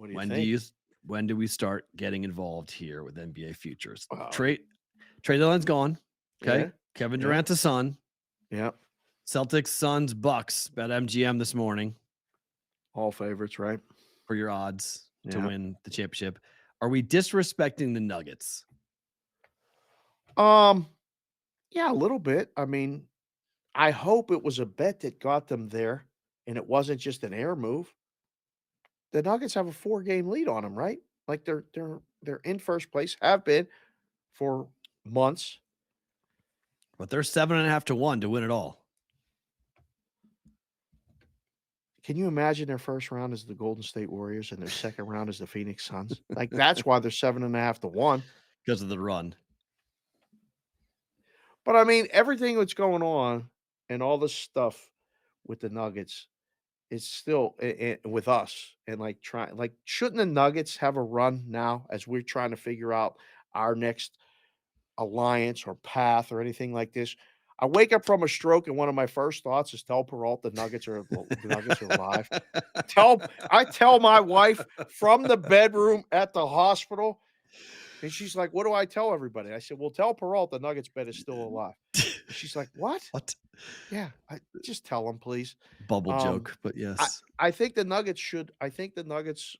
What do you When do think? you when do we start getting involved here with NBA futures? Wow. Trade deadline's gone. Okay. Yeah. Kevin Yeah. Durant's a son. Yeah. Celtics, Suns, Bucks. Bet MGM this morning All favorites, right? for your odds to Yeah. win the championship. Are we disrespecting the Nuggets? Um, yeah, a little bit. I mean, I hope it was a bet that got them there and it wasn't just an air move. The Nuggets have a 4-game lead on them, right? Like they're in first place, have been for months. But they're 7.5 to 1 to win it all. Can you imagine their first round is the Golden State Warriors and their second round is the Phoenix Suns? Like that's why they're 7.5 to 1. Because of the run. But I mean, everything that's going on and all this stuff with the Nuggets is still with us and like shouldn't the Nuggets have a run now as we're trying to figure out our next alliance or path or anything like this? I wake up from a stroke and one of my first thoughts is tell Perrault the Nuggets are alive. I tell my wife from the bedroom at the hospital, and she's like, "What do I tell everybody?" I said, "Well, tell Perrault the Nuggets bet is still alive." She's like, "What?" What? Yeah, just tell him, please. Bubble Um, joke, but I yes. I think the Nuggets should. I think the Nuggets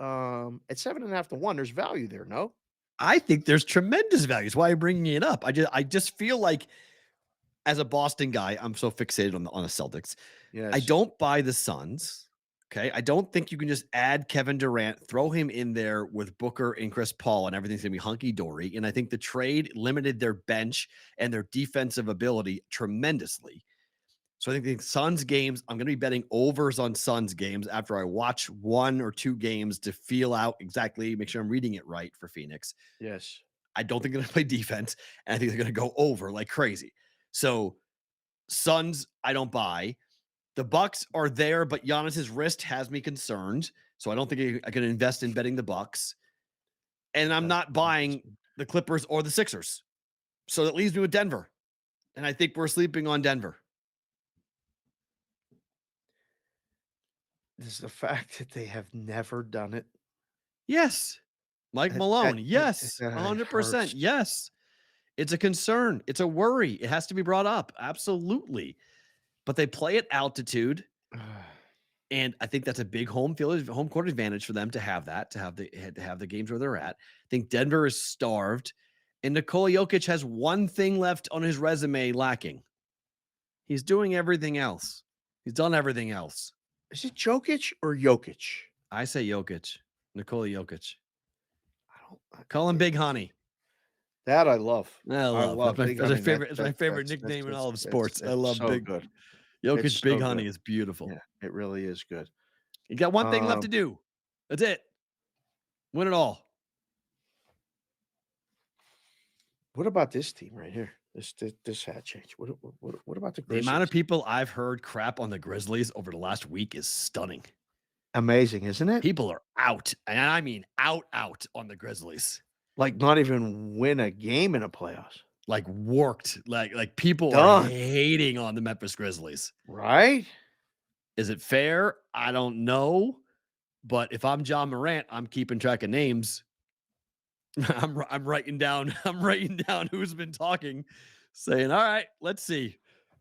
at 7.5 to 1. There's value there. No. I think there's tremendous value. It's why I'm bringing it up. I just feel like as a Boston guy, I'm so fixated on the Celtics. I Yes. don't buy the Suns. Okay. I don't think you can just add Kevin Durant, throw him in there with Booker and Chris Paul, and everything's going to be hunky dory. And I think the trade limited their bench and their defensive ability tremendously. So I think the Suns games, I'm going to be betting overs on Suns games after I watch 1 or 2 games to feel out exactly, make sure I'm reading it right for Phoenix. Yes. I don't think they're going to play defense, and I think they're going to go over like crazy. So Suns, I don't buy. The Bucks are there, but Giannis's wrist has me concerned. So I don't think I can invest in betting the Bucks. And I'm That's not buying interesting. the Clippers or the Sixers. So that leaves me with Denver. And I think we're sleeping on Denver. Is the fact that they have never done it. Yes. Mike That Malone. Yes. it 100%. hurts. Yes. It's a concern. It's a worry. It has to be brought up. Absolutely. But they play at altitude. And I think that's a big home court advantage for them to have that, to have the games where they're at. I think Denver is starved, and Nikola Jokic has one thing left on his resume lacking. He's doing everything else. He's done everything else. Is it Jokic or Jokic? I say Jokic, Nikola Jokic. I don't. Call him Big Honey. That I love. I I love. love Big Honey. It's my favorite nickname in all of sports. I It's love so Big good. Jokic. It's Big so Honey good. is beautiful. Yeah, it really is good. You got one thing left to Um, do. That's it. Win it all. what about this team right here? This hat change. What about the The amount of Grizzlies? people I've heard crap on the Grizzlies over the last week is stunning. Amazing, isn't it? People are out, and I mean out on the Grizzlies. Like not even win a game in the playoffs. Like worked, like people are Done. hating on the Memphis Grizzlies. Right? Is it fair? I don't know, but if I'm John Morant, I'm keeping track of names. I'm writing down. I'm writing down who's been talking, saying, "All right, let's see,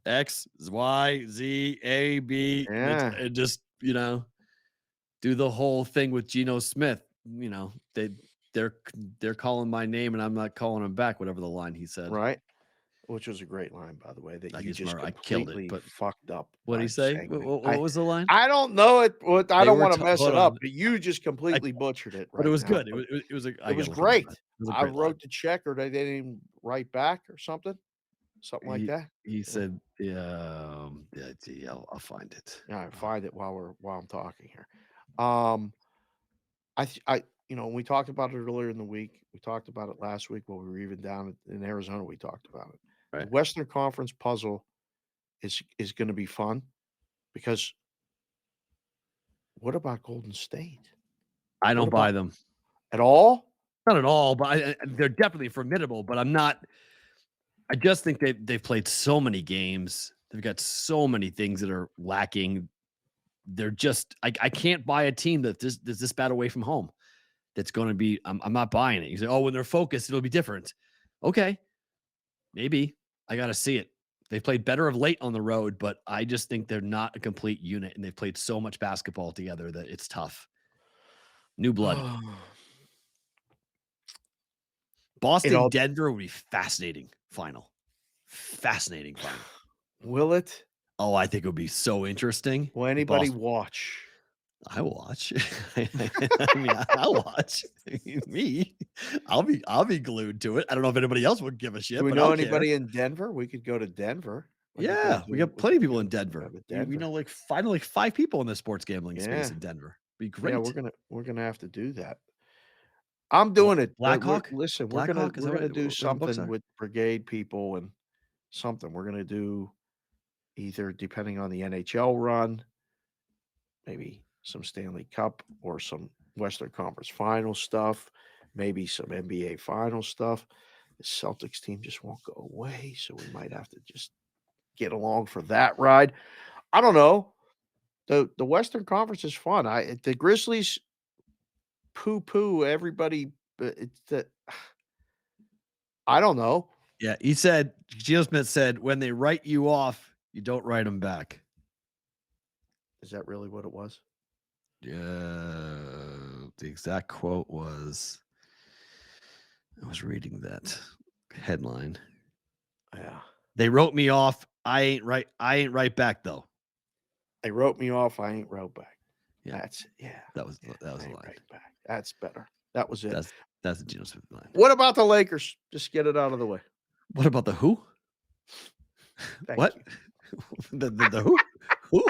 X, Y, Z, A, B," Yeah. and just do the whole thing with Geno Smith. They're calling my name and I'm not calling him back. Whatever the line he said. Right. Which was a great line, by the way, that I you just just remember I killed it. completely But fucked up what did he by say? saying that. What was the line? I don't know it. I They don't were want to mess hold it up, on. but you just I, completely butchered it but it right was now. good. It was It I was gotta look at the line. great. It was a I great line. wrote the check, or they didn't write back, or something like He that. he Yeah. said, yeah, gee, I'll find it. All right, find it while I'm talking here. Um, we talked about it earlier in the week. We talked about it last week when we were even down in Arizona. We talked about it. The Right. Western Conference puzzle is going to be fun because what about Golden State? I What don't about buy them. at all? Not at all, but they're definitely formidable. But I'm not. I just think they've played so many games. They've got so many things that are lacking. they're just I can't buy a team that's this bad away from home. That's going to be I'm not buying it. You say, oh, when they're focused, it'll be different. Okay, maybe I got to see it. They've played better of late on the road, but I just think they're not a complete unit, and they've played so much basketball together that it's tough. New blood. It Boston, all Denver would be fascinating final. Fascinating final. will it? Oh, I think it would be so interesting. Will anybody Boston, watch? I watch. I mean, I'll watch. Me, I'll be glued to it. I don't know if anybody else would give a Do shit, we but know I'll care. anybody in Denver? We could go to Denver. Yeah, we We got plenty of could people go in Denver. to We Denver. know like five people in the sports gambling space Yeah. in Denver. Be Yeah, great. we're gonna have to do that. I'm Bla doing it. We're Blackhawk? listen, Blackhawk, is we're that gonna do what the books something are? with brigade people and something. We're gonna do either depending on the NHL run, maybe some Stanley Cup or some Western Conference Final stuff, maybe some NBA Final stuff. The Celtics team just won't go away, so we might have to just get along for that ride. I don't know. The Western Conference is fun. The Grizzlies poo-poo everybody, but it's that I don't know. Yeah, he said Geno Smith said, "When they write you off, you don't write them back." Is that really what it was? Yeah, the exact quote was I was reading that headline. Yeah. They wrote me off. I ain't right back though. They wrote me off, I ain't wrote back. Yeah, That's yeah, yeah, that was I a ain't line. right back. That's better. That was it. That's the Geno Smith line. What about the Lakers? Just get it out of the way. What about the who? Thank What? you. The who? Who?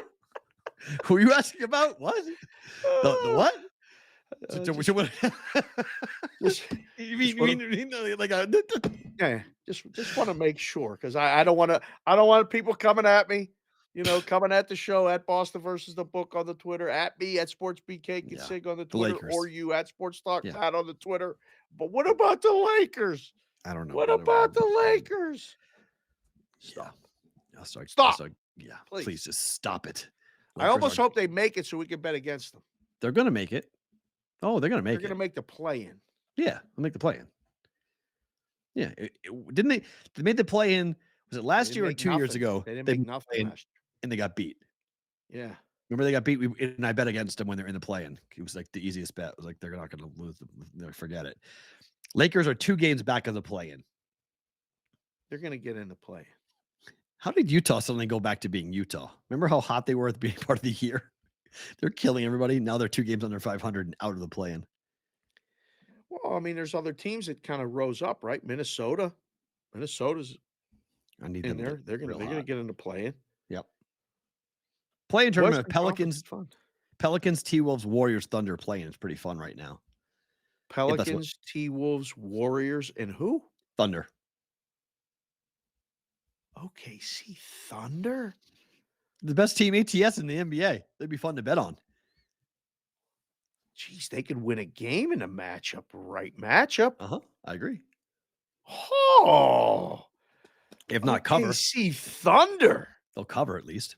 Who are you asking about? What? The Uh, what? just What? just You just mean, wanna like a yeah, just wanna make sure because I don't want people coming at me, coming at the show at Boston versus the book on the Twitter, at me at SportsBK yeah, Consig on the the Twitter, or Lakers. you at Sports Talk Yeah, Matt on the Twitter. But what about the Lakers? I don't know. What about the Lakers? Yeah, Stop. I'll Stop, start. Yeah, please please. just stop it. I Lakers almost are. hope they make it so we can bet against them. They're gonna make it. Oh, they're gonna They're make gonna it. make the play-in. Yeah, they'll make the play in. Yeah, didn't they? They made the play in. Was it They last didn't year or make 2 years nothing. ago? They didn't They make made the nothing play in last and they got beat. year. Yeah. Remember they got beat. And I bet against them when they're in the play-in. It was like the easiest bet. It was like they're not going to lose. Forget it. Lakers are 2 games back of the play-in. They're gonna get in the play. How did Utah suddenly go back to being Utah? Remember how hot they were at the beginning part of the year? They're killing everybody. Now they're 2 games under 500 and out of the play-in. Well, I mean, there's other teams that kind of rose up, right? Minnesota's I need in them to there. get They're real gonna hot. get into play-in. Yep. Play-in tournament. Western Conference is fun. Pelicans, T-Wolves, Warriors, Thunder play-in. It's pretty fun right now. If that's what Pelicans, T-Wolves, Warriors, and who? Thunder. OKC Thunder? The best team ATS in the NBA. They'd be fun to bet on. Jeez, they could win a game in a matchup. Right matchup. Uh-huh. I agree. Oh, If not cover, OKC Thunder. they'll cover at least.